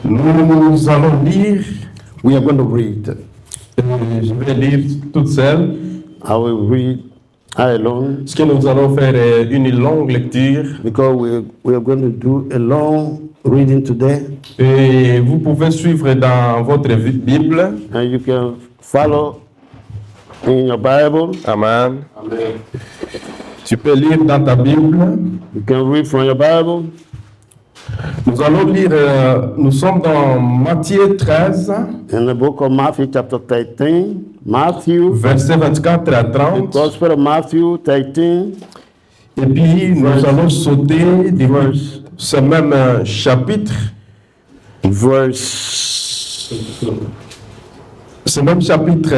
Nous allons lire, We are going to read. je vais lire toute seule. I will read alone Ce que nous allons faire est une longue lecture because we are going to do a long reading today, et vous pouvez suivre dans votre Bible. and you can follow in your Bible. Amen. Tu peux lire dans ta Bible. You can read from your Bible. Nous allons lire, nous sommes dans Matthieu 13, In the book of Matthew, chapter 13, Matthew, versets 24 à the 30. Gospel of Matthew 13, Et puis nous allons sauter du ce même chapitre. Ce même chapitre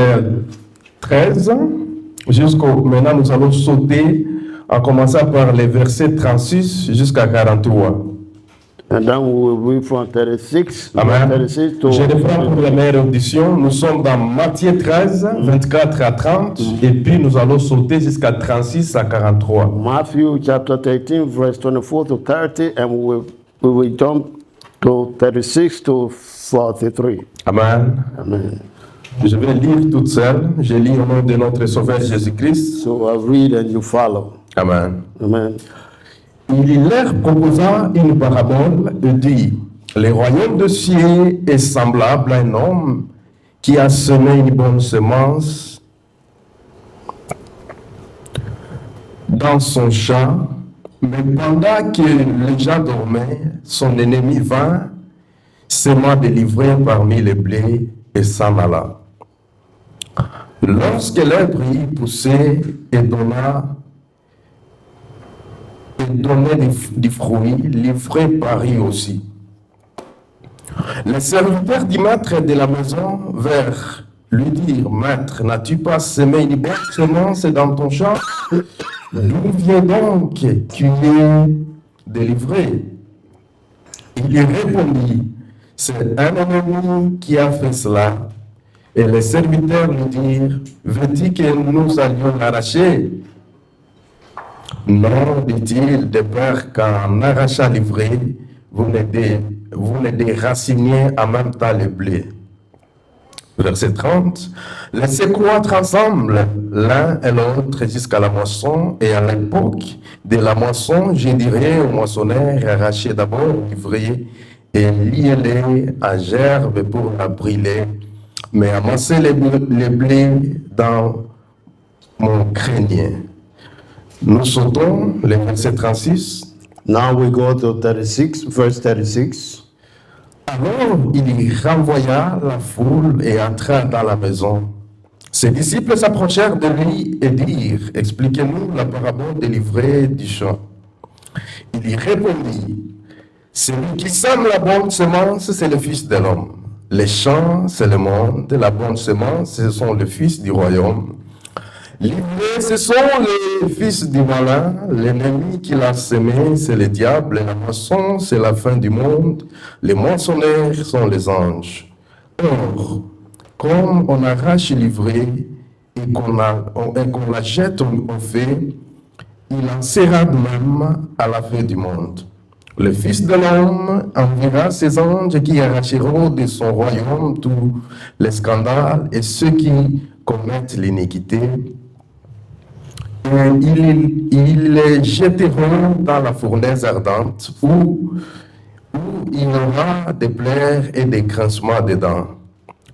13, jusqu'au maintenant nous allons sauter en commençant par les versets 36 jusqu'à 43. and then we will read from 36, Amen. 36 to Je reprends pour la meilleure audition. Nous sommes dans Matthieu 13, 24 à 30, et puis nous allons sauter jusqu'à 36 à 43. Matthew chapter 13, verse 24 to 30, and we will jump to 36 to 43. Amen. Amen. Je vais lire toute seule. Je lis au nom de notre Sauveur Jésus-Christ. So I read and you follow. Amen. Amen. Il leur proposa une parabole et dit, le royaume de cieux est semblable à un homme qui a semé une bonne semence dans son champ, mais pendant que les gens dormaient, son ennemi vint, sema des livrées parmi les blés et s'en alla. Lorsque l'herbe y poussait et donnait des fruits, livré Paris aussi. Les serviteurs du maître de la maison vinrent lui dire, Maître, n'as-tu pas semé une bonne semence dans ton champ? D'où vient donc que tu es délivré? Il lui répondit, c'est un ennemi qui a fait cela. Et les serviteurs lui dirent, veux-tu que nous allions l'arracher? Non, dit-il, de peur qu'en arrachant l'ivraie, vous ne déraciniez en même temps le blé. Verset 30. Laissez croître ensemble l'un et l'autre jusqu'à la moisson, et à l'époque de la moisson, je dirai aux moissonneurs, arrachez d'abord l'ivraie et liez-les à gerbe pour la brûler, mais amassez les blés dans mon grenier. Nous sautons le verset 36. Now we go to 36, verse 36. Alors il renvoya la foule et entra dans la maison. Ses disciples s'approchèrent de lui et dirent, expliquez-nous la parabole des livrées du champ. Il y répondit, celui qui sème la bonne semence, c'est le Fils de l'homme. Les champs, c'est le monde. La bonne semence, ce sont les fils du royaume. Livrés, ce sont les fils du malin. L'ennemi qui l'a semé, c'est le diable. La moisson, c'est la fin du monde. Les moissonneurs sont les anges. Or, comme on arrache l'ivraie et qu'on la jette au feu, il en sera de même à la fin du monde. Le Fils de l'homme enverra ses anges qui arracheront de son royaume tous les scandales et ceux qui commettent l'iniquité. Et ils les jetteront dans la fournaise ardente où il y aura des pleurs et des grincements des dents.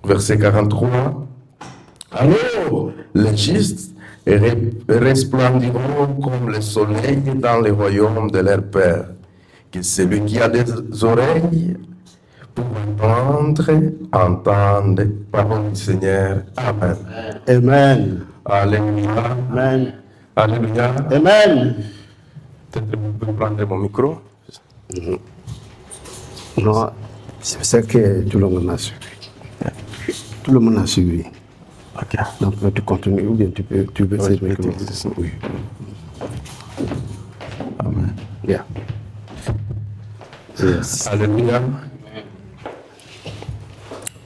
Verset 43. Alors, les justes resplendiront comme le soleil dans le royaume de leur Père. Que celui qui a des oreilles pour entendre parole du Seigneur. Amen. Amen. Alléluia. Amen. Alléluia. Amen. Peut-être que vous pouvez prendre mon micro. Non, c'est ça que tout le monde a suivi. Tout le monde a suivi. Ok. Donc, tu continues ou bien tu peux essayer de oui. Amen. Yeah. Yes. Alléluia.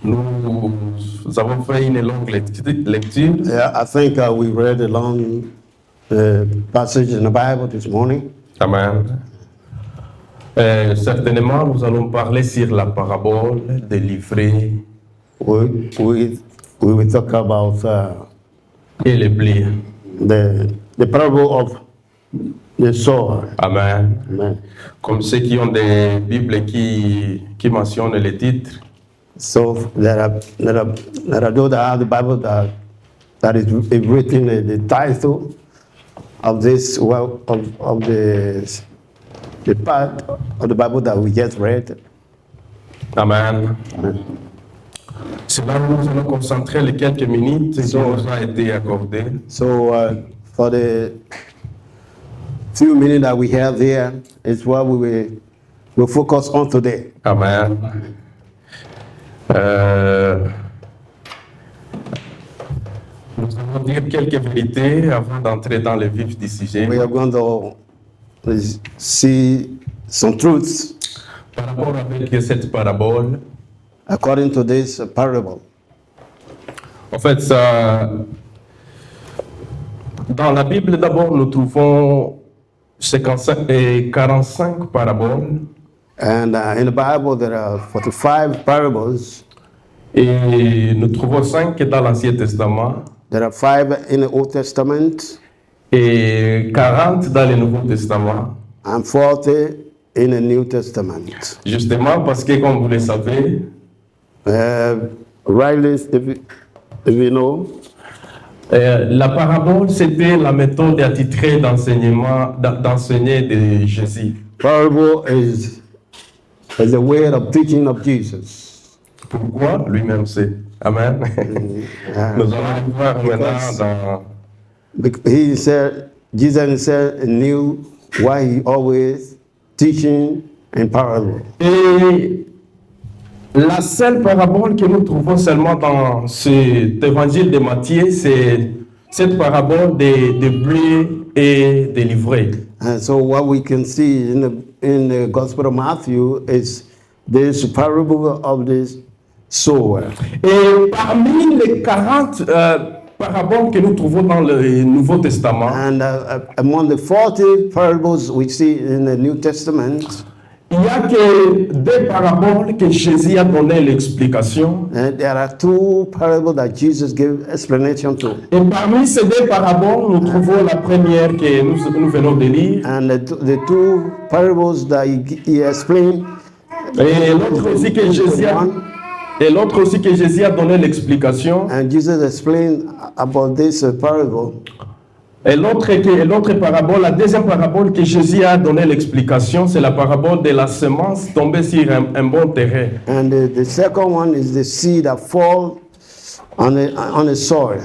Nous avons fait une longue lecture. Yeah, I think we read a long passage in the Bible this morning. Amen. Certainement, nous allons parler sur la parabole des livrets We will talk about et les blés. the parable of the sower. Amen. Amen. Comme ceux qui ont des Bibles qui mentionnent les titres. So there are those that have the Bible that is written the title of this of the part of the Bible that we just read. Amen. C'est là où nous allons concentrer les quelques minutes qui nous ont été accordées. So for the few minutes that we have here is what we will focus on today. Amen. Nous allons dire quelques vérités avant d'entrer dans le vif du sujet. We are going to see some truths Par rapport avec cette parabole, according to this parable. en fait, dans la Bible, d'abord, nous trouvons 55 et 45 paraboles. And in the Bible, there are 45 parables. Et nous trouvons 5 dans l'Ancien Testament There are 5 in the Old Testament et 40 dans le Nouveau Testament. and 40 in the New Testament. Justement parce que, comme vous le savez, Rightly, if you know, la parabole, c'était la méthode attitrée d'enseigner de Jésus. parable is a way of teaching of Jesus. Pourquoi? Lui-même sait. Amen. Nous allons le voir maintenant dans... He said, Jesus said, knew why he always teaching in parable. Et la seule parabole que nous trouvons seulement dans cet évangile de Matthieu, c'est cette parabole des blés et des livrets. And so what we can see in the Gospel of Matthew is this parable of this sower. Et parmi les 40 paraboles que nous trouvons dans le Nouveau Testament, And among the 40 parables we see in the New Testament, il n'y a que 2 paraboles que Jésus a donné l'explication. there are 2 parables that Jesus gave explanation to. Et parmi ces 2 paraboles, nous trouvons la première que nous venons de lire. And the 2 parables that he explained, Et l'autre aussi que Jésus a donné l'explication. and Jesus explained about this parable. Et l'autre parabole, la deuxième parabole que Jésus a donné l'explication, c'est la parabole de la semence tombée sur un bon terrain. And the second one is the seed that fall on the soil.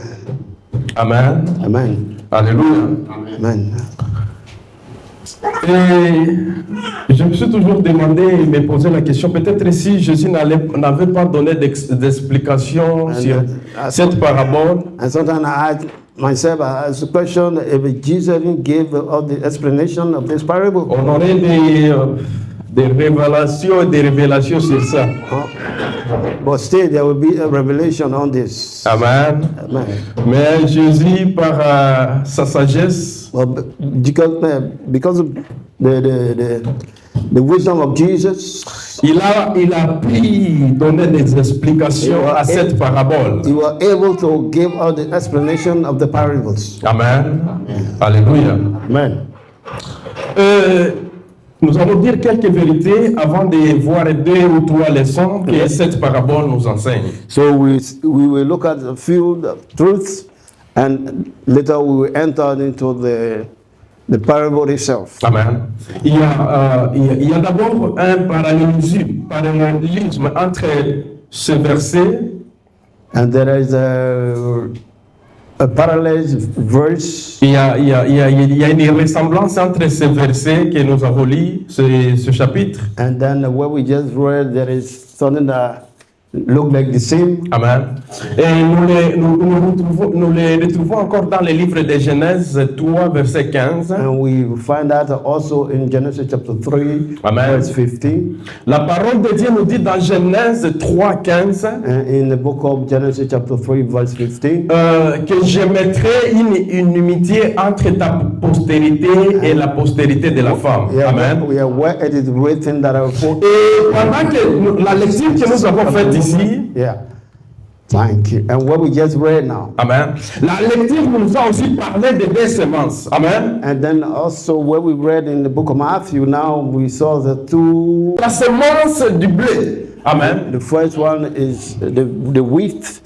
Amen. Amen. Alléluia. Amen. Et je me suis toujours demandé et me posé la question, peut-être si Jésus n'avait pas donné d'explication sur cette parabole, And sometimes I ask myself, I ask the question, if Jesus didn't give all the explanation of this parable, on aurait des révélations sur ça. but still there will be a revelation on this. Amen. Amen. Mais Jésus, par sa sagesse, Well, because of the wisdom of Jesus, il a pu donner des explications à cette parabole. he was able to give all the explanation of the parables. Amen. Alléluia. Amen. Nous allons dire quelques vérités avant de voir 2 ou 3 leçons que cette parabole nous enseigne. So we will look at a few truths, and later we will enter into the parable itself. Amen. Il y a d'abord un parallélisme entre ce verset And there is a parallel verse. il y a une ressemblance entre ce verset que nous avons lu, ce chapitre, And then what we just read, there is something that look like the same. Amen. Et nous les retrouvons encore dans le livre de Genèse 3, verset 15. And we find that also in Genesis chapter 3, Amen. verse 15. La parole de Dieu nous dit dans Genèse 3, 15 And in the book of Genesis chapter 3, verse 15, que je mettrai une inimitié entre ta postérité et la postérité de la femme. Amen. yeah, where it is written that I will Et pendant que la lecture que nous avons faite ici, yeah. Thank you. And what we just read now. Amen. La lecture nous a aussi parlé de deux semences. Amen. And then also what we read in the book of Matthew, now we saw the two. La semence du blé. Amen. The first one is the wheat.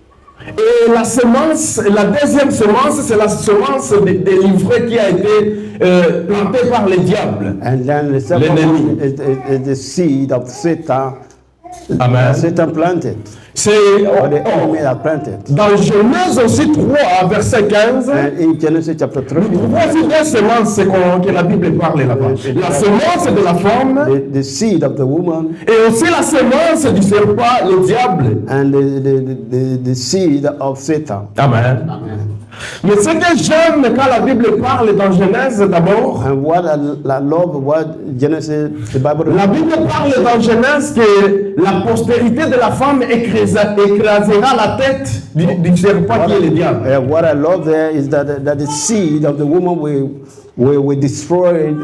Et la semence, la deuxième semence, c'est la semence des livrets qui a été plantée par le diable. And then the second L'ennemi. one is the seed of Satan. Amen. Satan planted. C'est Or the enemy that planted. dans Genèse aussi 3, verset 15. And in Genesis chapter 3, Voici deux semences que la Bible parle là-bas. La semence de la femme the seed of the woman et aussi la semence du serpent, le diable. and the seed of Satan. Amen. Mais ce que j'aime quand la Bible parle dans Genèse d'abord, And what I love what Genesis, the Bible, la Bible parle dans Genèse que la postérité de la femme écrasera la tête du serpent qui est le diable. what I love there is that the seed of the woman will destroy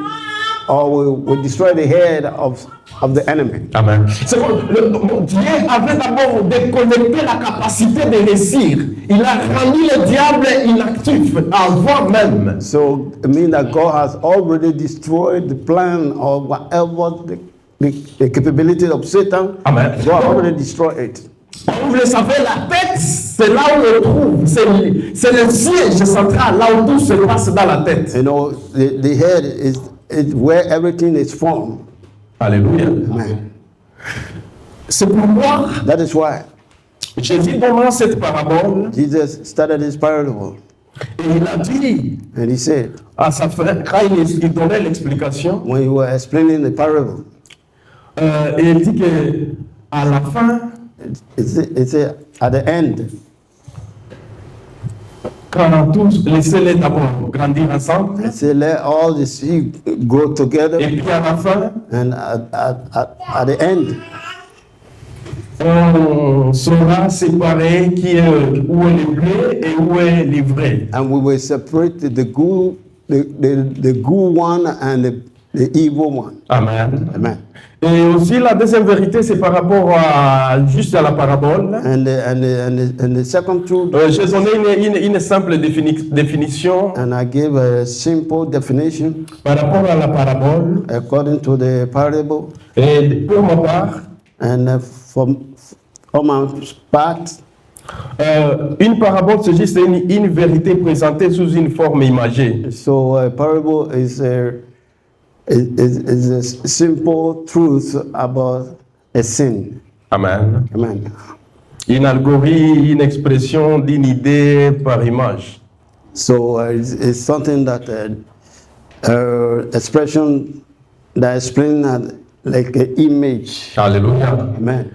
or will destroy the head of the enemy. Amen. C'est comme Dieu avait d'abord déconnecté la capacité de réussir. Il a rendu le diable inactif avant même. So it means that God has already destroyed the plan or whatever the capability of Satan. Amen. God already destroyed it. Comme vous le savez, la tête, c'est là où on trouve, c'est le siège central, là où tout se passe dans la tête. You know, the head is where everything is formed. Alléluia. Amen. C'est pourquoi That is why Jésus commence cette parabole Jesus started his parable. et il a dit And he said, à sa fin, quand il donnait l'explication, when he was explaining the parable, et il dit que à la fin, it said at the end, quand tous laissez-les d'abord grandir ensemble, it said, let all the seed grow together. et puis à la fin, And at the end, on saura séparer où est le blé et où est l'ivraie. and we will separate the good one and the evil one. Amen. Amen. Et aussi la deuxième vérité, c'est par rapport à juste à la parabole. And the second truth, J'ai donné une simple définition and I gave a simple definition par rapport à la parabole. according to the parable. Et pour ma part, And from my part, une parabole, c'est juste une vérité présentée sous une forme imagée. so a parable is a simple truth about a sin. Amen. Amen. Une allégorie, une expression d'une idée par image. So it's something that expression that explains like an image. Alléluia. Amen.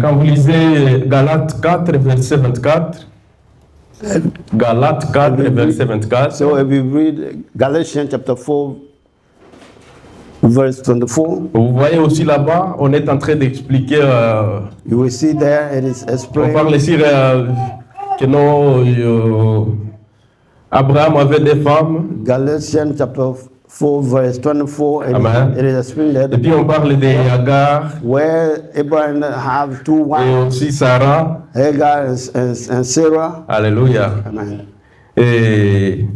Quand vous lisez Galates 4, verset 24, Galates 4, verset 24, So if we read Galatians chapter 4, verse 24, vous voyez aussi là-bas, on est en train d'expliquer, you will see there it is on explained. parle ici que non, Abraham avait des femmes, Galatians chapter 4, verse 24, and Amen. it is explained et there puis on parle de Hagar where Abraham have two et wives, aussi Sarah. Hagar and Sarah. Alléluia. Amen. Et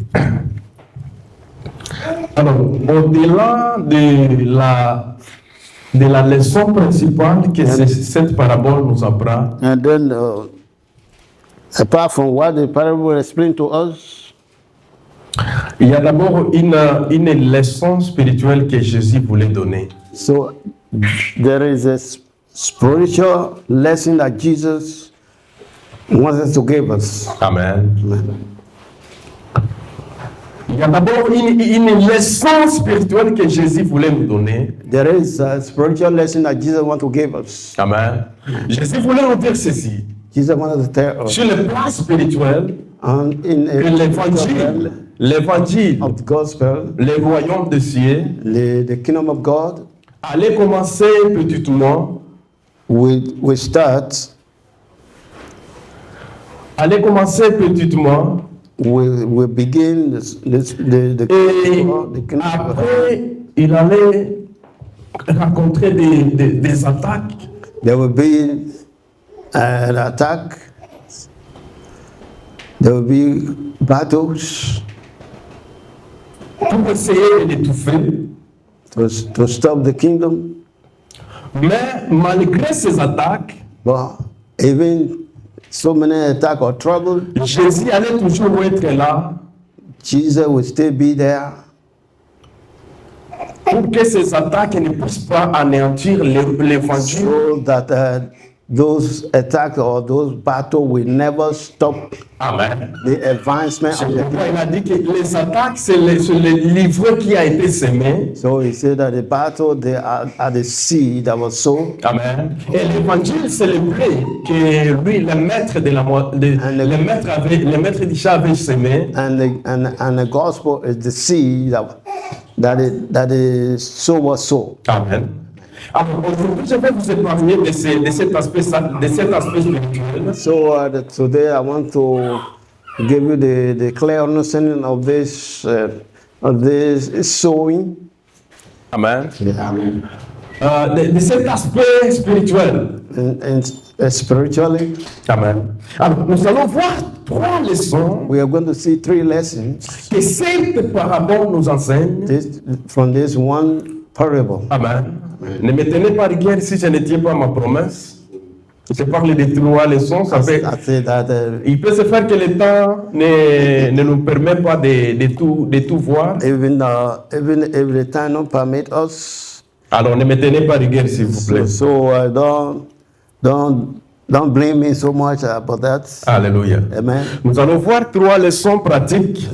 alors, au-delà de la leçon principale que cette parabole nous apprend, And then, apart from what the parable explained to us, il y a d'abord une leçon spirituelle que Jésus voulait donner. so there is a spiritual lesson that Jesus wanted to give us. Amen. Amen. Il y a d'abord une leçon spirituelle que Jésus voulait nous donner. There is a spiritual lesson that Jesus wants to give us. Amen. Jésus voulait nous dire ceci. Jesus wanted to tell us Sur le plan spirituel, in que l'évangile, of the gospel, les royaumes des cieux, the kingdom of God allait commencer petitement, will start, will begin the et kingdom of God. après, il allait rencontrer des attaques. There will be an attack. There will be battles Pour essayer de l'étouffer. to stop the kingdom. Mais malgré ces attaques, But even so many attacks or trouble, Jésus allait toujours être là Jesus will still be there pour que ces attaques ne puissent pas anéantir l'évangile. so that those attacks or those battles will never stop Amen. the advancement C'est of the pourquoi il a dit que les attaques, c'est le livre qui a été semé. So he said that the battle they are the seed that was sown, Amen. Et l'évangile, c'est le blé que lui, le maître de la le maître d'Isha avait semé. and the gospel is the seed that the sower was sown. Amen. Alors aujourd'hui, je vais vous épargner de cet aspect spirituel. So today I want to give you the clear understanding of this sowing. Amen. De cet aspect spirituel. And spiritually, Amen. Alors, nous allons voir 3 leçons we are going to see 3 lessons que cette parabole nous enseigne. from this one parable. Amen. Ne me tenez pas rigueur si je ne tiens pas ma promesse. Je parle de 3 leçons. Ça fait, I say that il peut se faire que le temps ne nous permet pas de tout voir. even if the time don't permit us, Alors, ne me tenez pas rigueur, s'il vous plaît. so don't blame me so much about that. Alléluia. Amen. Nous allons voir 3 leçons pratiques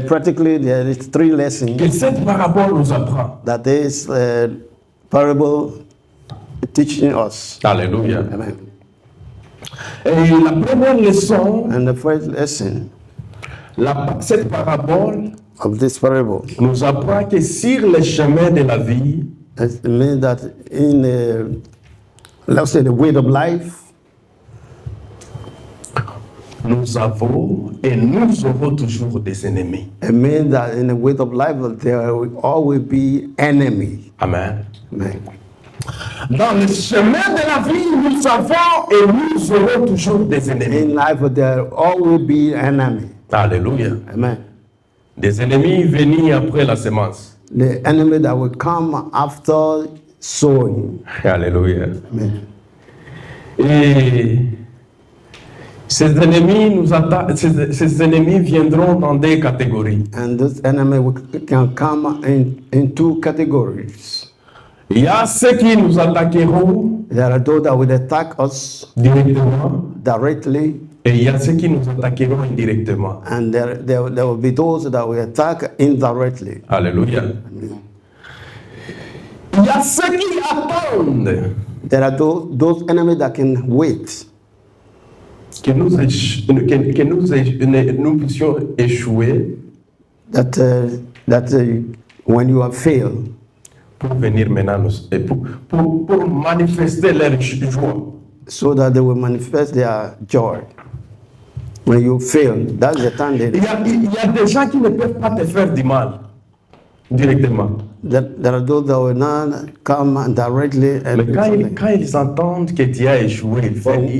Practically, there is 3 lessons que cette parabole nous apprend. that this parable teaching us. Alléluia. Amen. Et la première leçon, And the first lesson cette parabole of this parable nous apprend que sur le chemin de la vie, it means that in let's say the way of life, nous avons et nous aurons toujours des ennemis. it means that in the way of life there will always be enemy. Amen. Amen. Dans le chemin de la vie, nous avons et nous aurons toujours des ennemis. In life there will always be enemy. Alléluia. Amen. Des ennemis venus après la semence. The enemy that will come after sowing. Alléluia. Amen. Et ces ennemis viendront dans des catégories. And this enemy can come in 2 categories. Il y a ceux qui nous attaqueront There are those that will attack us directement directly, et il y a ceux qui nous attaqueront indirectement. and there will be those that will attack indirectly. Alléluia. Il y a ceux qui attendent There are those enemies that can wait, que nous puissions échouer that when you have failed, pour venir maintenant et pour manifester leur joie. so that they will manifest their joy. When you fail, that's the time Il y a des gens qui ne peuvent pas te faire du mal directement. there are those that will not come directly. Mais quand ils entendent que tu as échoué,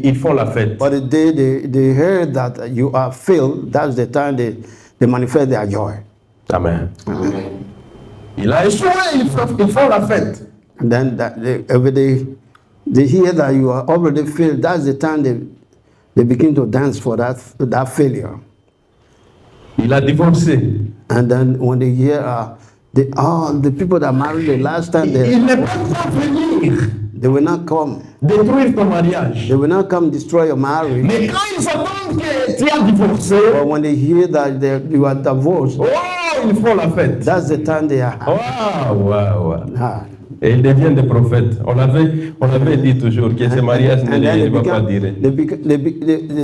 ils font la fête. But the day they hear that you are failed, that's the time they manifest their joy. Amen. Il a échoué, ils font la fête. And then every day they hear that you are already failed, that's the time they begin to dance for that failure. Il a divorcé. And then when they hear the people that married the last time, Il ne peut pas venir they will not come. détruire ton mariage. They will not come destroy your marriage. Mais quand ils entendent que tu as divorcé, But when they hear that you are divorced, oh, ils font la fête. That's the time they are happy. Waouh. Ah. Et ils deviennent des prophètes. On avait dit toujours que ce mariage ne va pas durer. They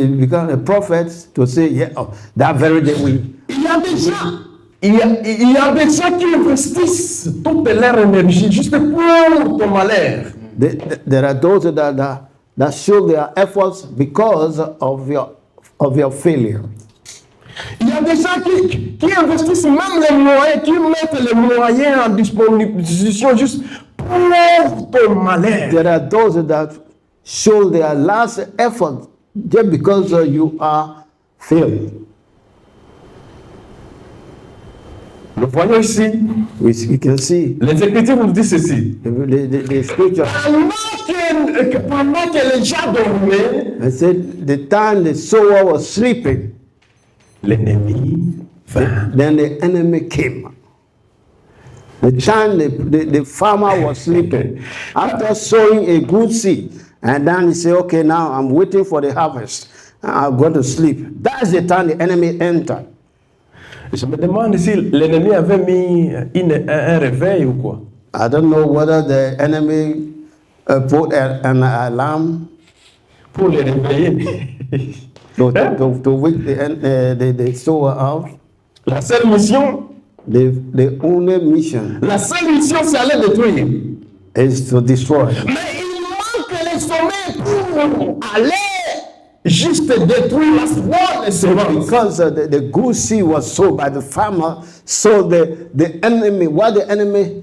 become a prophet to say, yeah, oh, that very day we. Il y a des gens qui investissent toute leur énergie juste pour ton malheur. There are those that show their efforts because of your failure. Il y a des gens qui investissent même les moyens, qui mettent les moyens en disposition juste pour ton malheur. There are those that show their last effort just because you are failing. Nous voyons ici, We can see les Écritures nous disent ceci. the scripture. Pendant que les gens dormaient, I said the time the sower was sleeping, l'ennemi vint. then the enemy came. The time the farmer was sleeping, after sowing a good seed, and then he said, okay, now I'm waiting for the harvest. I'm going to sleep. That's the time the enemy entered. Je me demande si l'ennemi avait mis un réveil ou quoi. I don't know whether the enemy put an alarm Pour les réveiller. to wake the sower out. La seule mission, The only mission c'est aller détruire. is to destroy. Mais il manque les sommets pour aller juste détruire la bonne semence. Because the good seed was sown by the farmer, so the enemy, what the enemy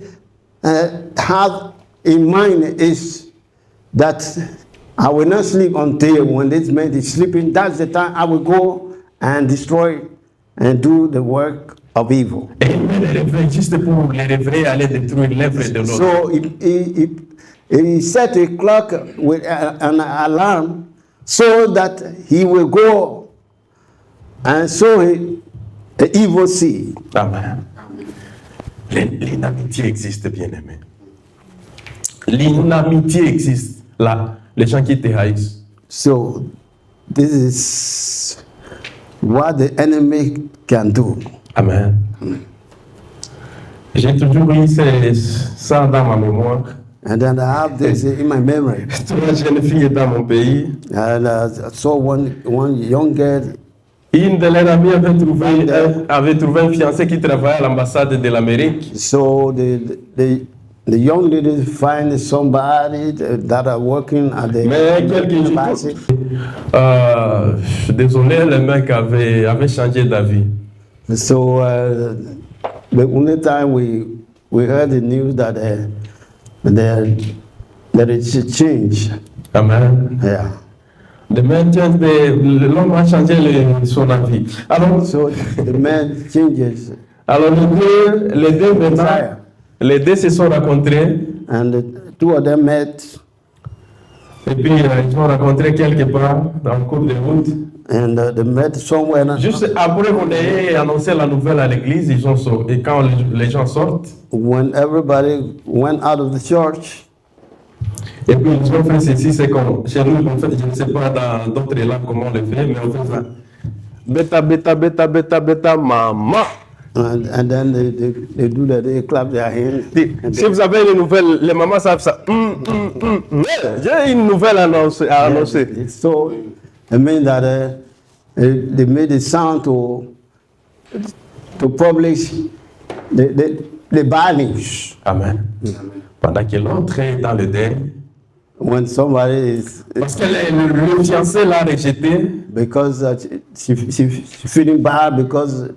had in mind is that I will not sleep until when this man is sleeping. That's the time I will go and destroy and do the work of evil. Et il met les réveils juste pour les réveiller, aller détruire l'œuvre de l'autre. So he set a clock with an alarm so that he will go and sow an evil seed. Amen. L'inamitié existe, bien-aimé. L'inamitié existe. Là, les gens qui te haïssent. So this is what the enemy can do. Amen. J'ai toujours eu ça dans ma mémoire. And then I have this in my memory. Trois jeunes filles dans mon pays. And I saw one young girl. Une de leurs amies avait trouvé un fiancé qui travaillait à l'ambassade de l'Amérique. So the young lady find somebody that are working at the Mais quelques embassy. jours, désolé, le mec avait changé d'avis. So the only time we heard the news that there is a change. Amen. Yeah. L'homme a changé son avis. Alors, So the man changes, alors les deux maintenant, les deux se sont rencontrés. and the two of them met, Et puis, ils sont rencontrés quelque part dans le cours de route. and they met somewhere. Juste après qu'on ait annoncé la nouvelle à l'église, ils ont sorti. Et quand les gens sortent, When everybody went out of the church, et puis ils ont fait ceci, c'est comme chez nous, en fait, je ne sais pas dans d'autres langues comment on le fait, mais on fait ça. Beta, beta, beta, beta, beta, maman. and then they do that, they clap their hands. Si vous avez une nouvelle, les mamans savent ça. J'ai une nouvelle à annoncer. So it means that they made a sound to publish the bad news. Amen. Pendant que l'autre est dans le deuil, When somebody is, parce que le fiancé l'a rejeté, because she feeling bad because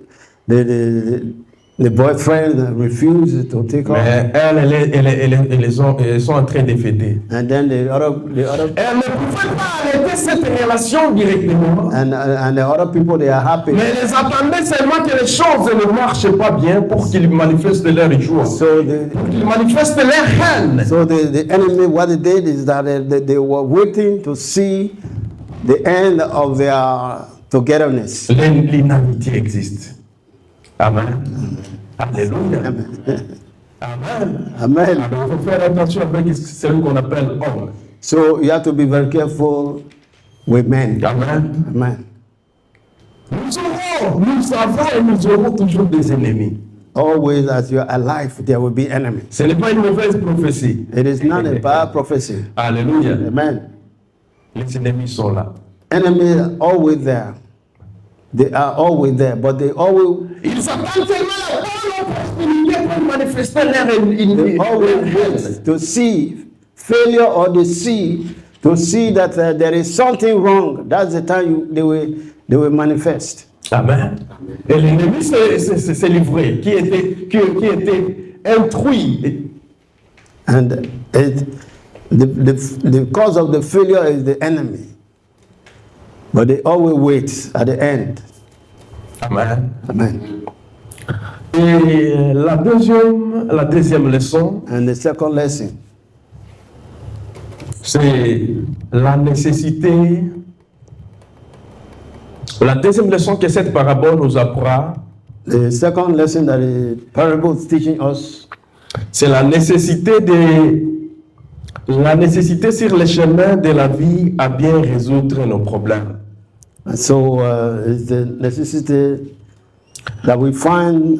the boyfriend refused to take her, mais elles sont en train de fêter. and then the other Elles ne pouvaient pas arrêter cette relation directement. and the other people, they are happy. Mais elles attendaient seulement que les choses ne marchent pas bien pour qu'ils manifestent leur joie. So Pour qu'ils manifestent leur haine. the enemy, what they did is that they were waiting to see the end of their togetherness. L'inamitié existe. Amen. Alléluia. Amen. Amen. Alors, il faut faire attention avec celui qu'on appelle homme. So you have to be very careful with men. Amen. Amen. Nous avons et nous aurons toujours des ennemis. always as you are alive, there will be enemies. Ce n'est pas une mauvaise prophétie. It is not a bad prophecy. Alléluia. Amen. Les ennemis sont là. Enemies are always there. They are always there, but they always Ils attendent tellement la bonne opportunité pour manifester leur they always wait to see failure or they see to see that there is something wrong. That's the time they will manifest. Amen. Et l'ennemi s'est livré, qui était intrui. And the cause of the failure is the enemy. But they always wait at the end. Amen. Amen. Et la deuxième leçon, And the second lesson c'est la nécessité. La deuxième leçon que cette parabole nous apprend, the second lesson that the parable is teaching us c'est la nécessité sur le chemin de la vie à bien résoudre nos problèmes. so is the necessity that we find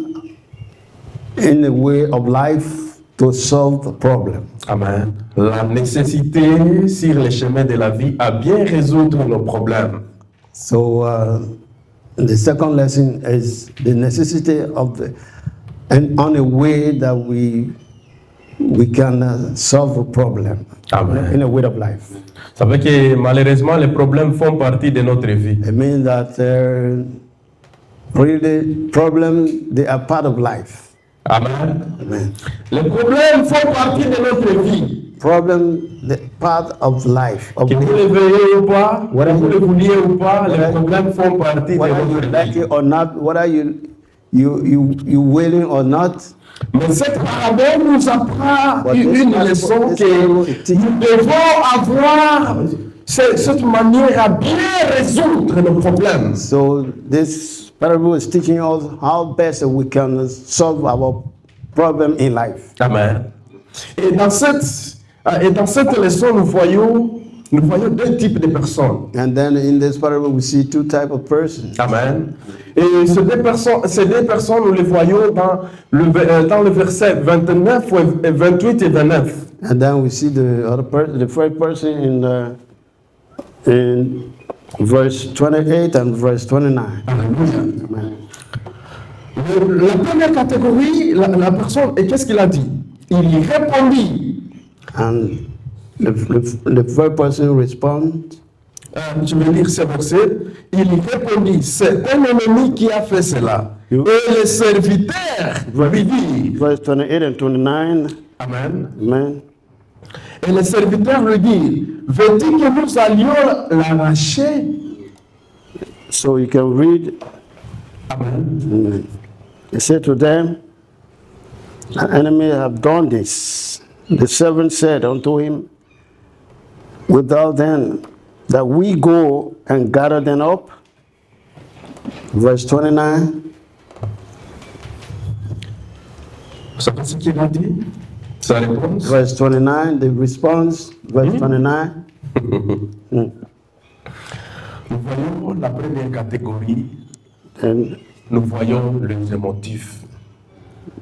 in the way of life to solve the problem. Amen. La nécessité sur le chemin de la vie à bien résoudre nos problèmes. So the second lesson is the necessity of and on a way that we can solve a problem Amen. in a way of life. Ça veut que malheureusement les problèmes font partie de notre vie. It means that really problems, they are part of life. Amen. Amen. Les problèmes font partie de notre vie. Problem, the part of life. Que vous le veuillez ou pas, que vous le vouliez ou pas, les Whether- problèmes font partie de Whether you notre like vie. it or not, whether you willing or not, Mais cette parabole nous apprend But une this leçon parable- que nous devons avoir cette manière à bien résoudre nos problèmes. so this parable is teaching us how best we can solve our problem in life. Amen. Et dans cette leçon, nous voyons deux types de personnes. And then in this parable, we see two types of persons. Amen. Et ces deux personnes, nous les voyons dans le verset 29, 28 et 29. And then we see the first person in verse 28 and verse 29. Alléluia. Amen. La première catégorie, la personne, et qu'est-ce qu'il a dit? Il y répondit. And the first person responds, Je vais lire ce verset. Il répondit, c'est un ennemi qui a fait cela. Et le serviteur lui dit, verse 28 and 29. Amen. Amen. Et le serviteur lui dit, veux-tu que nous allions l'arracher? So you can read. Amen. He said to them, the enemy have done this. The servant said unto him, without then that we go and gather them up. Verse 29. Vous savez ce qu'il a dit? Sa réponse? Verse 29, the response, verse 29. Nous voyons la première catégorie, And nous voyons les émotifs,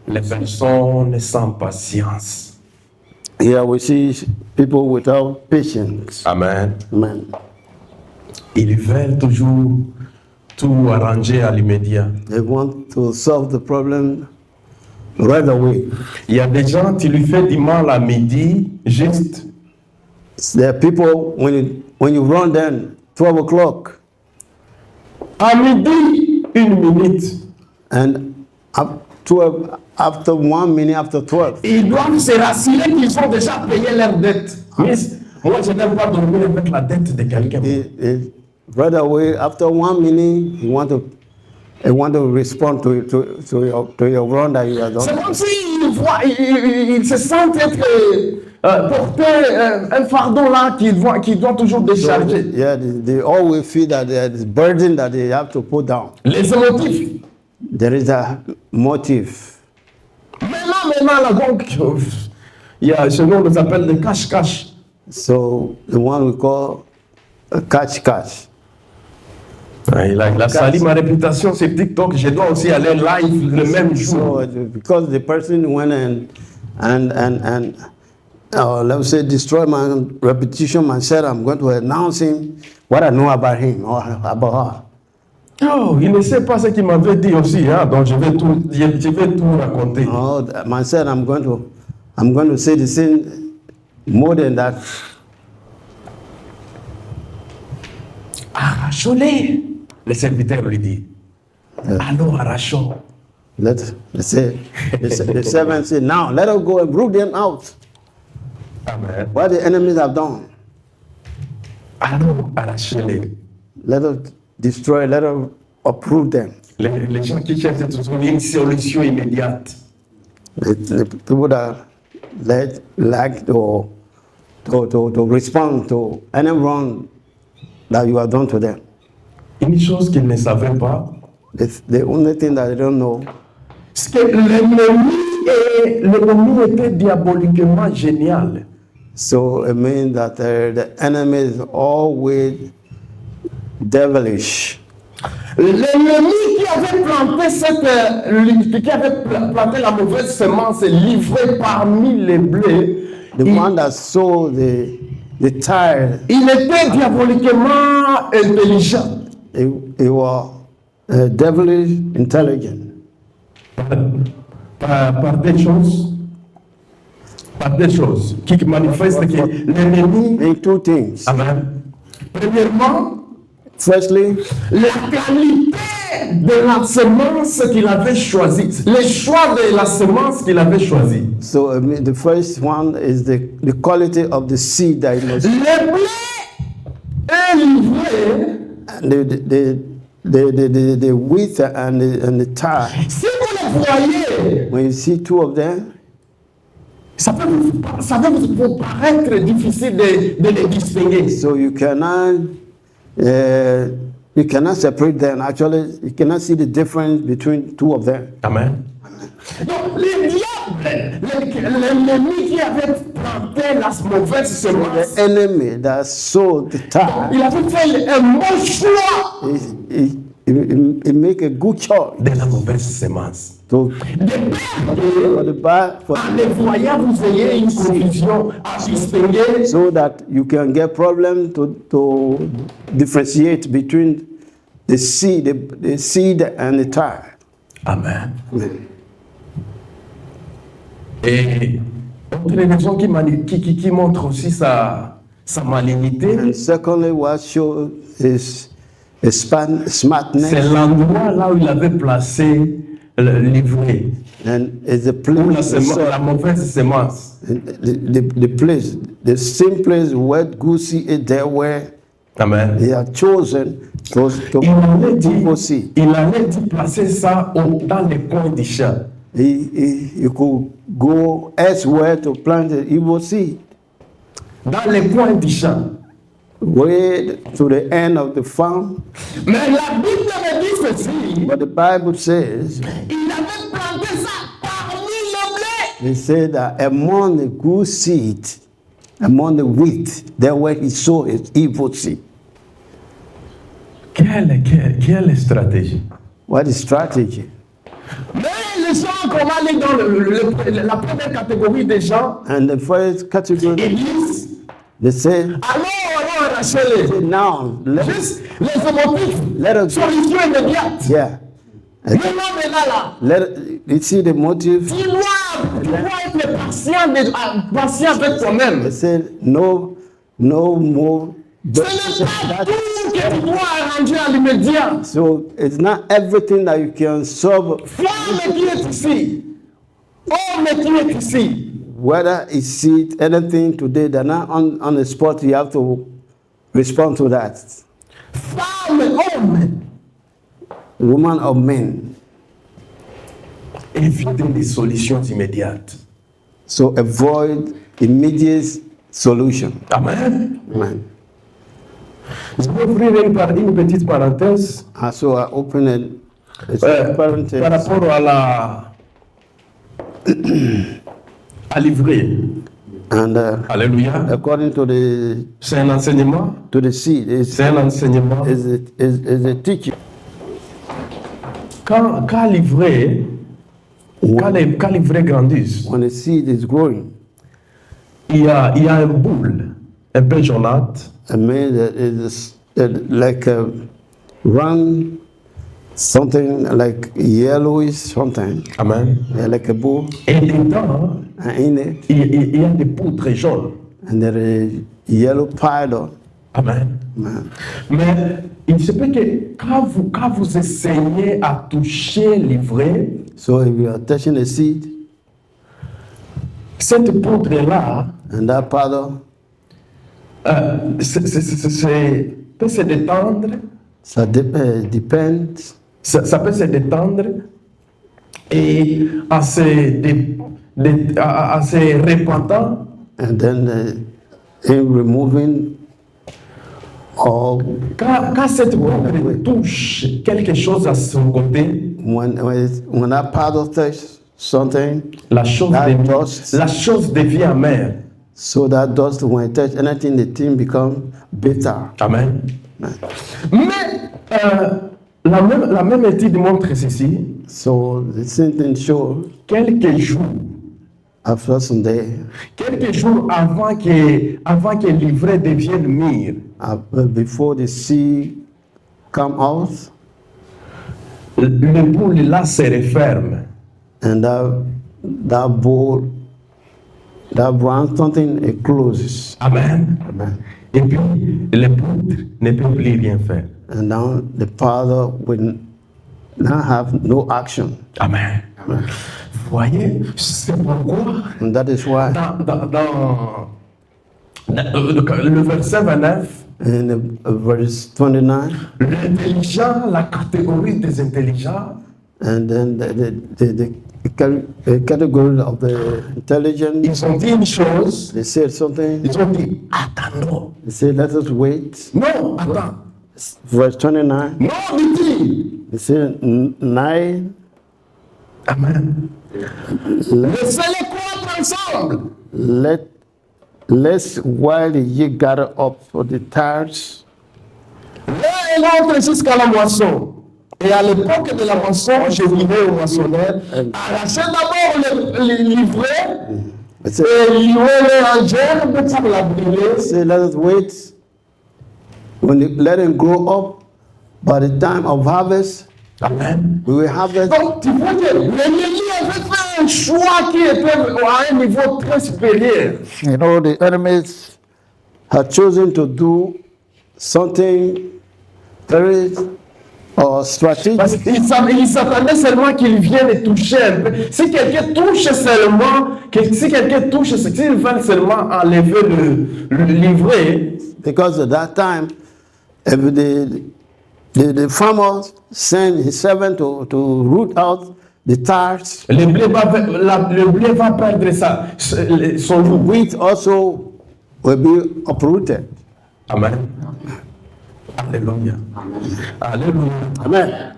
les personnes sans patience. here we see people without patience. Amen. Amen. Ils veulent toujours tout arranger à l'immédiat. They want to solve the problem right away. Il y a des gens qui lui font du mal à midi, juste. There are people, when you run them 12 o'clock, À midi, 1 minute. and after 1 minute, after 12, Ils doivent se rassurer qu'ils ont déjà payé leur dette. Mais moi, je n'aime pas dormir avec la dette de quelqu'un. right away, after 1 minute, you want to respond to your run that you have C'est done. comme s'ils se sentent être porter un fardeau là qu'ils doivent toujours décharger. Yeah, they always feel that there is burden that they have to put down. Les émotifs. There is a motive. Maintenant, là, donc, il y a ce nom, on les appelle les cache-cache. So the one we call a catch. Il a sali ma réputation sur TikTok. Je dois aussi aller live le même jour. So because the person went and let's say destroy my reputation and said I'm going to announce him what I know about him or about her. Oh, il ne sait pas ce qu'il m'avait dit aussi, hein, donc je vais tout raconter. Oh, man said I'm going to say the same more than that. Arrachons-les, le serviteur lui dit. Alors arrachons. The servant said, now let us go and root them out. Amen. What the enemies have done. Alors arrachez-les. Let us destroy, let us uproot them. Les gens qui cherchent à trouver une solution immédiate. The people that like to respond to any wrong that you have done to them. Une chose qu'ils ne savaient pas, The only thing that they don't know c'est que l'ennemi était diaboliquement génial. so it means that the enemy is always devilish. L'ennemi qui avait planté la mauvaise semence livrée parmi les blés, The one that sowed the tire, il était diaboliquement intelligent. it was devilish intelligent. Par des choses qui manifestent que l'ennemi. In two things. Amen. Premièrement, Firstly, la qualité de la semence qu'il avait choisie, le choix de la semence qu'il avait choisie. so the first one is the quality of the seed that it was. Le blé est livré. The wheat and the tare. Si vous le voyez, When you see two of them, ça peut vous paraître difficile de les distinguer. so you cannot separate them. Actually, you cannot see the difference between two of them. Amen. Donc, les diables, l'ennemi qui avait planté la mauvaise semence, The enemy that sowed the tare, il avait fait un bon choix he make a good choice de la mauvaise semence. to De for the bad, en les voyant, vous ayez une confusion à distinguer. so that you can get problem to differentiate between the seed and the tare. Amen. Et autre raison qui montre aussi sa malignité, And secondly, what shows his smartness, c'est l'endroit là où il avait placé le livret, and is the ou place, la mauvaise semence. the place, the same place where Goosey is there, where Amen. they are chosen to see. Il allait dit placer ça dans les coins du champ. You could go elsewhere to plant the evil seed, Dans les coins du champ. way to the end of the farm. Mais la Bible me dit ceci. But the Bible says, Il avait planté ça parmi le blé. they say that among the good seed, among the wheat, there where he sowed his evil seed. Quelle stratégie? What is strategy? Mais les gens qu'on va aller dans la première catégorie des gens, And the first category, ils disent, they say, allons arracher-les. now, Juste les émotifs, let us, solution immédiate. yeah. Le nom est là. You see the motive? Tu dois être patient avec toi-même. They say, no more. Ce n'est pas tout que tu dois arranger à l'immédiat. So it's not everything that you can solve, Femme qui est ici, homme qui est ici, whether it's seed, anything today, they're not on the spot, you have to respond to that. femme, homme, Woman or man. évitez des solutions immédiates. So avoid immediate solution. Amen. Amen. Je vais ouvrir une petite parenthèse So I open it. It's par parenthesis. rapport à livrer. And Alléluia. according C'est un enseignement. to the seed, C'est un enseignement. is a teaching. Quand l'ivraie, quand l'ivraie grandissent, When the seed is growing, il y a un boule un peu jaunâtre a man that is like a round, something like yellowish, something Amen. like a bull, et dedans and in it, il y a des poudres jaunes. and there is yellow powder. Amen. Man. Mais il se peut que quand vous essayez à toucher l'ivraie, So if you are touching the seed, cette poudre-là and that powder, peut se détendre, so depends, ça peut se détendre et en se répandant, and then in removing all, quand cette poudre touche quelque chose à son côté, when that powder touches something, la chose that devient amère. so that dust, when it touch anything, the thing become bitter. Amen. Mais la même étude montre ceci. So the same thing shows Quelques jours after some day, avant que l'ivraie devienne mûre, before the seed come out, le boule là se referme. and that bowl, that brown something, it closes. Amen. Amen. Et puis, les poudres ne peuvent plus rien faire. And now the powder will now have no action. Amen. Vous voyez, c'est pourquoi And that is why dans le verset 29, in verse 29, l'intelligent, la catégorie des intelligents, and then the category of the intelligence, ils ont dit une chose, they said something, ils ont dit, attendons. they said, let us wait. Non, attends. Verse 29, Non, dit-il. they said, 9, Amen. Laissez-les croître ensemble. let's while ye gather up for the tares, L'un et l'autre jusqu'à la moisson. Et à l'époque de la moisson, je dirais aux moissonneurs, arrachez d'abord l'ivraie they said, et louez-le en gerbe pour la brûler. say, let us wait. Let them grow up. By the time of harvest, Amen. we will harvest. Donc, tu vois que l'ennemi avait fait un choix qui était à un niveau très supérieur. You know, the enemies had chosen to do something very strategic. Parce qu'il s'attendait seulement qu'il vienne toucher un peu. Si quelqu'un touche seulement, s'ils veulent seulement enlever le livret, Because at that time, if the farmer sent his servant to root out the tares, le blé va perdre son goût. wheat also will be uprooted. Amen. Alléluia. Alléluia. Amen.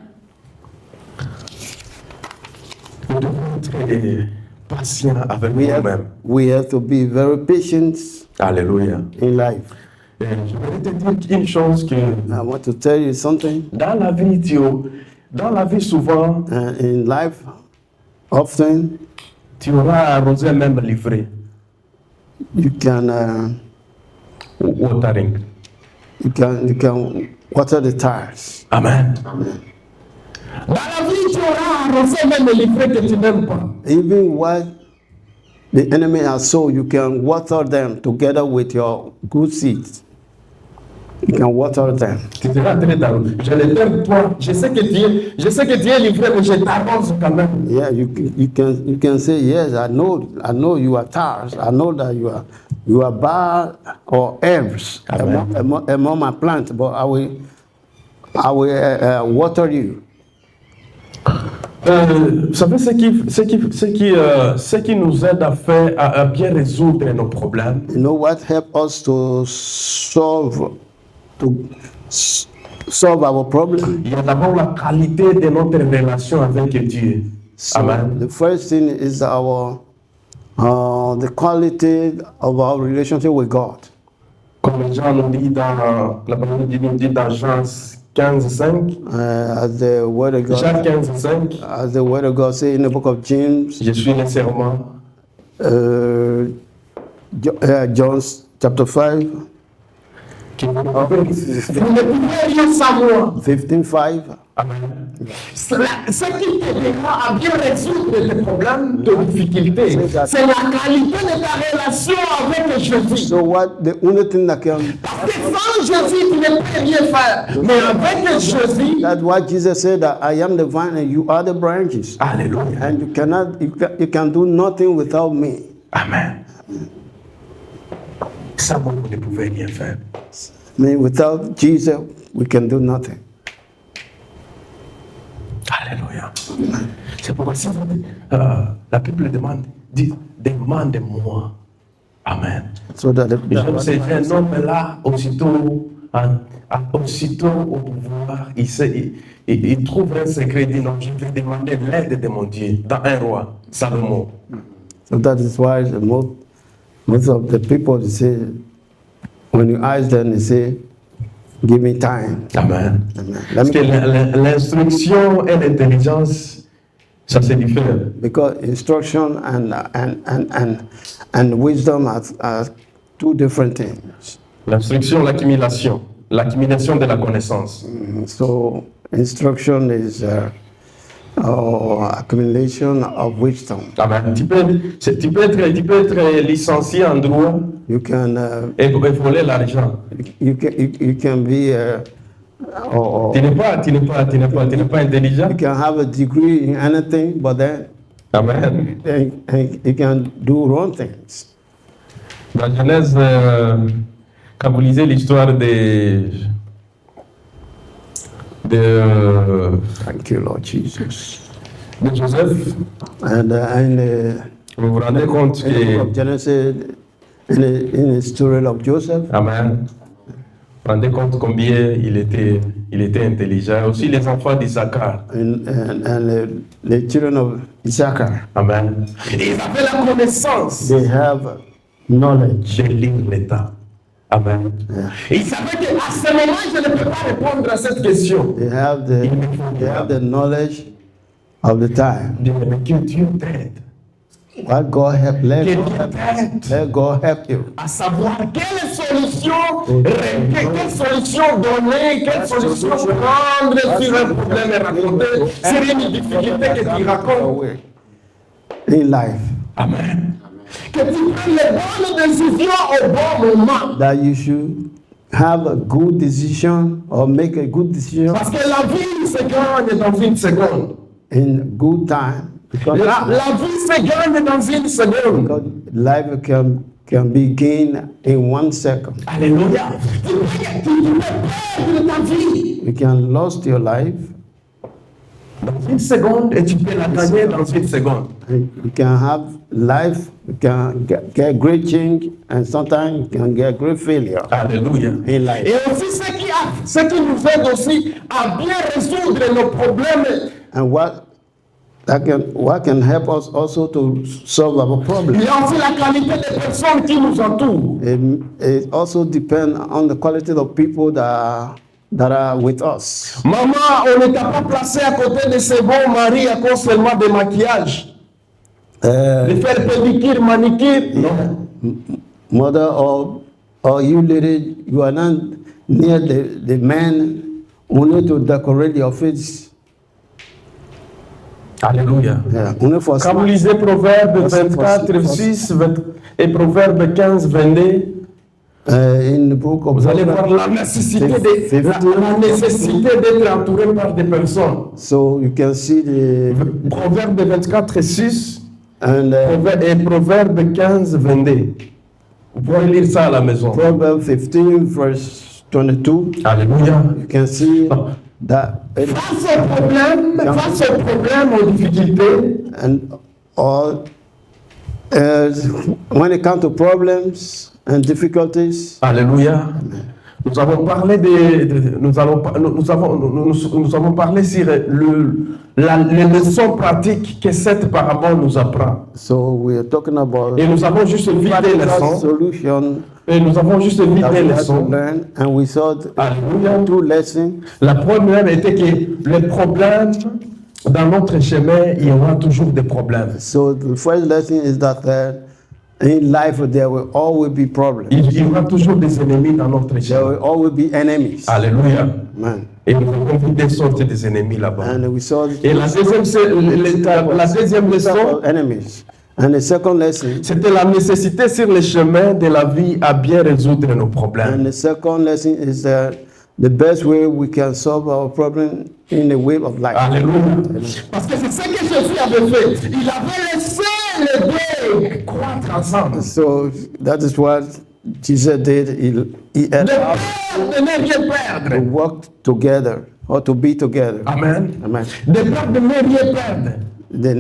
Nous devons être patients avec nous-mêmes. We have to be very patient Alléluia. in life. Et je voudrais te dire une chose que I want to tell you something. dans la vie souvent, In life, often tu auras arrosé même livré. you can Watering. water the tares. Amen. Dans la vie, tu auras arrosé même le livret que tu n'aimes pas. Even while the enemy are sown, you can water them together with your good seeds. You can water them. Tu seras très tard. Je ne t'aime pas. Je sais que tu es livré, mais je t'arrose quand même. Yeah, you can say yes. I know you are tares. I know that you are bad or herbs among my plants, but I will water you. Vous savez ce qui nous aide à bien résoudre nos problèmes? You know what help us to solve our problem? Il y a d'abord la qualité de notre relation avec Dieu. So Amen. the first thing is our on the quality of our relationship with God. Comme Jean nous dit dans la parole de Dieu nous dit dans Jean 15:5, As the word of Jean God, 15:5, as the word of God says in the book of James, je suis le serment. John chapter 5, Qui vous Vous ne pouvez rien savoir. 15:5. Amen. Ce qui t'aidera à bien résoudre les problèmes de difficulté, c'est la qualité de ta relation avec Jésus. So what the only thing that can, Parce que sans Jésus, tu ne peux rien faire. Mais avec Jésus, that's why Jesus said that I am the vine and you are the branches. Alléluia. And you can do nothing without me. Amen. Sans moi, vous ne pouvez rien faire. I mean, without Jesus, we can do nothing. Alléluia. C'est pourquoi si vous dites, la Bible demande, dit, demande-moi. Amen. So that Et je sais, un homme là, aussitôt au pouvoir, il trouve un secret, il dit non, je vais demander l'aide de mon Dieu, dans un roi, Salomon. So that is why most of the people they say, when you ask them, they say, give me time. Amen. Amen. Parce que l'instruction et l'intelligence, ça c'est différent. Because instruction and wisdom are two different things. L'instruction, l'accumulation de la connaissance. So instruction is accumulation of wisdom. Amen. Tu peux être licencié en droit You can et voler l'argent. you can be or Tu n'es pas intelligent. you can have a degree in anything, but then Amen. you can do wrong things. Dans Genèse, quand vous lisez l'histoire de Thank you, Lord Jesus. Joseph, And vous vous rendez compte in the book of que Genesis, in the story of Joseph, Amen. Vous vous rendez compte combien il était intelligent. Aussi les enfants d'Issachar. and the children of Issachar, Amen. ils avaient la connaissance. they have knowledge. De lire l'état. Amen. Ils savaient qu'à ce moment, je ne peux pas répondre à cette question. They have the knowledge of the time. Mais que Dieu t'aide. What God help, Que Dieu t'aide let God help you. à savoir quelle solution donner, quelle solution prendre sur un problème et raconter sur une difficulté que tu racontes. In life, Amen. Que tu prennes les bonnes décisions au bon moment. that you should have a good decision or make a good decision Parce que la vie se gagne dans une seconde. in good time, because La vie se gagne dans une seconde. life can be gained in 1 second. Alléluia. Tu peux perdre ta vie You can lose your life. Dans une seconde et tu peux la gagner dans une seconde. You can have life, you can get great change, and sometimes you can get great failure Alléluia. in Et life. aussi ce qui nous aide aussi à bien résoudre nos problèmes. And what can help us also to solve our Il problem. y a aussi la qualité des personnes qui nous entourent. It also depends on the quality of people that are with us. Maman, on ne t'a pas placé à côté de ces bons maris à cause seulement de maquillage. De faire pédicure, manicure. Non. Mother or you lady, you are not near the man only to decorate your face. Alléluia. Yeah, only for Quand vous lisez Proverbes 24, 6 et Proverbes 15, 22, in the book of Vous allez voir la nécessité d'être entouré par des personnes. So you can see the Proverbes 24, 6 and et Proverbes 15, 22. Vous pouvez lire ça à la maison. Proverbs 15 verse 22. Alléluia. You can see that Face aux problèmes, aux difficultés, and all when it comes to problems and difficulties, Alléluia. Nous avons parlé nous avons parlé sur les leçons pratiques que cette parabole nous apprend. So we are talking about Et nous avons juste vu des practical leçons. solution Et nous avons juste vu that des we have to leçons. learn, and we saw Alléluia. 2 lessons. La première était que les problèmes dans notre chemin, il y aura toujours des problèmes. So the first lesson is that in life there will always be problems. Il y aura toujours des ennemis dans notre There chemin. will always be enemies. Alléluia. Man. Et nous avons vu des sortes des ennemis là-bas. And we saw Et la deuxième leçon, enemies. And the second lesson, c'était la nécessité sur le chemin de la vie à bien résoudre nos problèmes. and the second lesson is that the best way we can solve our problem in the way of life. Alléluia. Parce que c'est ce que Jésus avait fait. Il avait laissé les deux croître ensemble. So that is what Jesus did. He Le allowed père de ne rien to perdre. work together or to be together. Amen. Amen. Le père de ne rien perdre. Then,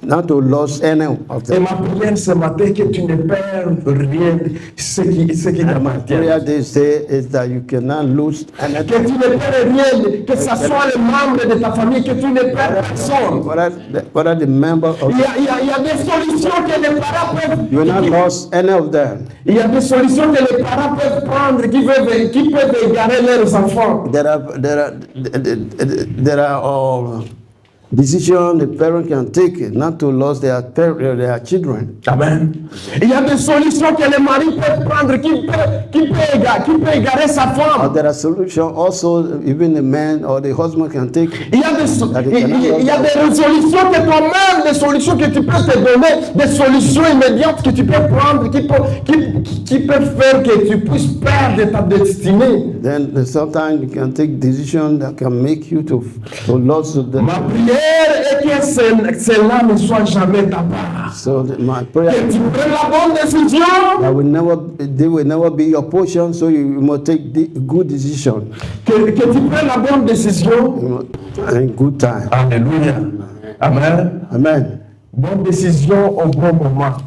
not to lose any of Et them. ma prière ce matin, que tu ne perds rien, ce qui t'appartient. Prayer this day is that you cannot lose Que anything. tu ne perds rien, que ce soit les membres de ta famille, que tu ne perds personne. What are the members of Il y a des solutions que les parents peuvent. you not lost any of them. Il y a des solutions que les parents peuvent prendre qui peuvent égarer leurs enfants. There are decisions the parent can take not to lose their children. Amen. Il y a des solutions que les maris peuvent prendre qui peut égarer sa femme. There are solutions also even the man or the husband can take. Il y a des résolutions que toi-même, des solutions que tu peux te donner, des solutions immédiates que tu peux prendre, qui peuvent faire que tu puisses perdre ta destinée. Then sometimes you can take decisions that can make you to lose the. Ma prière est que cela ne soit jamais ta part. So my prayer Que tu prennes la bonne décision. they will never be your portion. So you must take the good decision Que tu prennes la bonne décision. in good time. Alléluia. Amen. Amen. Bonne décision au bon moment.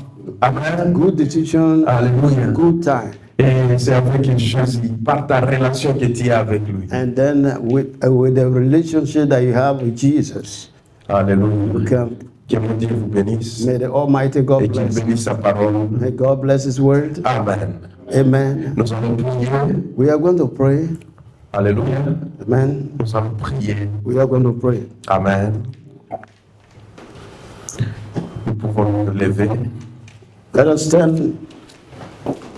Amen. Good decision. Alléluia. Good time. Et c'est avec Jésus, par ta relation que tu as avec lui. And then with the relationship that you have with Jesus, Alléluia. you can, Que mon Dieu vous bénisse may the Almighty God et qu'il bless. bénisse sa parole. May God bless His word. Amen. Amen. Nous allons prier. We are going to pray. Alléluia. Amen. Nous allons prier. We are going to pray. Amen. Nous pouvons nous lever. Let us stand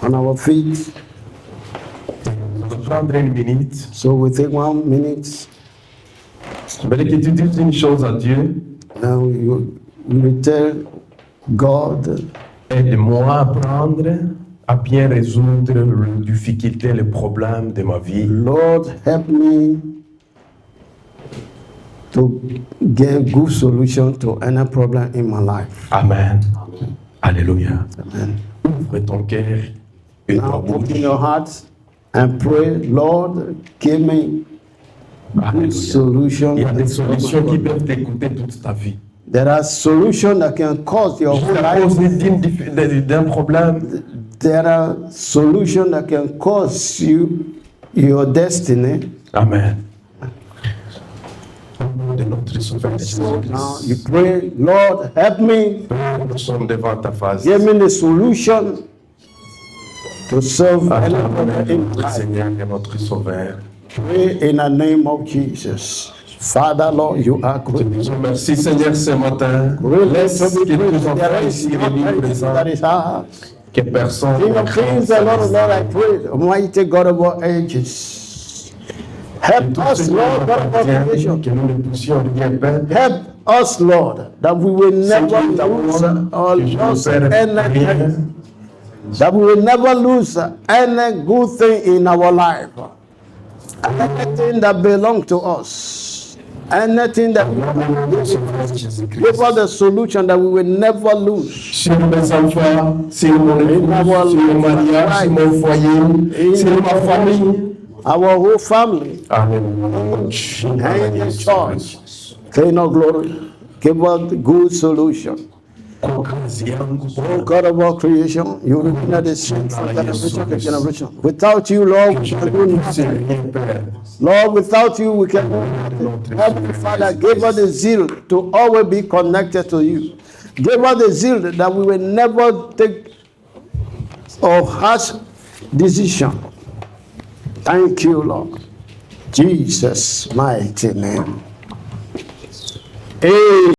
on our feet. Nous allons prendre une minute. So we take 1 minute. Je voulais que tu dises une chose à Dieu. Now we will tell God, Aide-moi à apprendre à bien résoudre les difficultés, les problèmes de ma vie. Lord, help me to get good solution to any problem in my life. Amen. Alléluia. Amen. Ouvre ton cœur et ta Now bouche. open your heart and pray, Lord, give me good Alléluia. solution. Il y a des solutions qui peuvent t'écouter toute ta vie. There are solutions that can cause your Juste whole à life. cause d'un problème, There are solutions that can cause you your destiny. Amen. Au nom de notre Sauveur Now Jésus-Christ, you pray, Lord, help me. nous sommes devant ta face. Give me the solution to solve any Acclame problem in notre life. Seigneur et notre Sauveur. Pray in the name of Jesus. Father, Lord, you are Te good. disons merci Seigneur ce matin. Laisse que tous enfants ici réunis présents, That is hard. que personne King ne of crainte kings and Lord of lords, I pray, Almighty God of all ages. Help tout us, ce qui nous Lord, God of all appartient, creation. que nous ne puissions rien perdre. Help us, Lord, that we will never Seigneur, ta lose parole, or que je ne lose perds anything. rien. That we will never lose any good thing in our life. Anything that belongs to us. Anything that give us the solution that we will never lose. Sur mes enfants, sur mon épouse, sur mon mariage, sur mon foyer, sur ma famille. Our whole family. Amen. And in charge. King of glory. Give us the good solution. kwa kazi yangu Oh Bwana. God of all creation, you remain the same from generation to generation. Without you, Lord, we can do C'est nothing. rien, Père. Lord, without you, we can do nothing. Heavenly Father, give us the zeal to always be connected to you. Give us the zeal that we will never take a harsh decision. Thank you, Lord. Jesus' mighty name. Amen.